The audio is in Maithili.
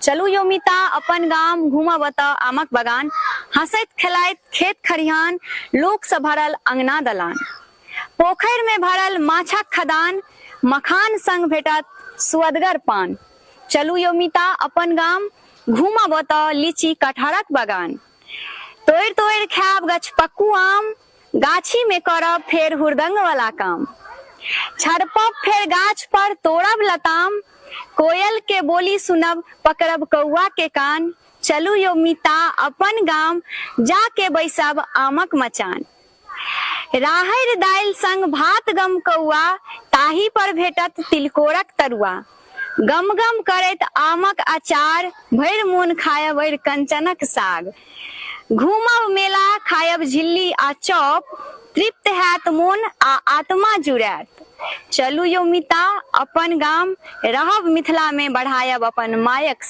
चलू योमिता अपन गाम घूमब त आमक बगान, हंसैत खेलाइत खेत खरिहान, लोक से भरल अंगना दलान। पोखरि में भरल माछक खदान, मखान संग भेटत सुअदगर पान। चलू योमिता अपन गाम घूमब त लीची कटहरक बगान, तोड़ि तोड़ि खायब गछपक्कू आम, गाछी में करब फेर हुरदंग वाला काम। छड़पब फेर गाछ पर तोड़ब लताम, कोयल के बोली सुनब पकड़ब कौआ के कान। चलू योमिता अपन गाम जाके बैसब आमक मचान। राहरि दालि संग भात गम कौआ, ताही पर भेटत तिलकोरक तरुआ। गम गम करैत आमक अचार, भरि मोन खायब अरि कंचनक साग। घूमब मेला खायब झिल्ली आ चॉप, तृप्त हैत मोन आ आत्मा जुड़ैत। चलू योमिता अपन गाम रहब मिथिला में बढ़ायब अपन मायक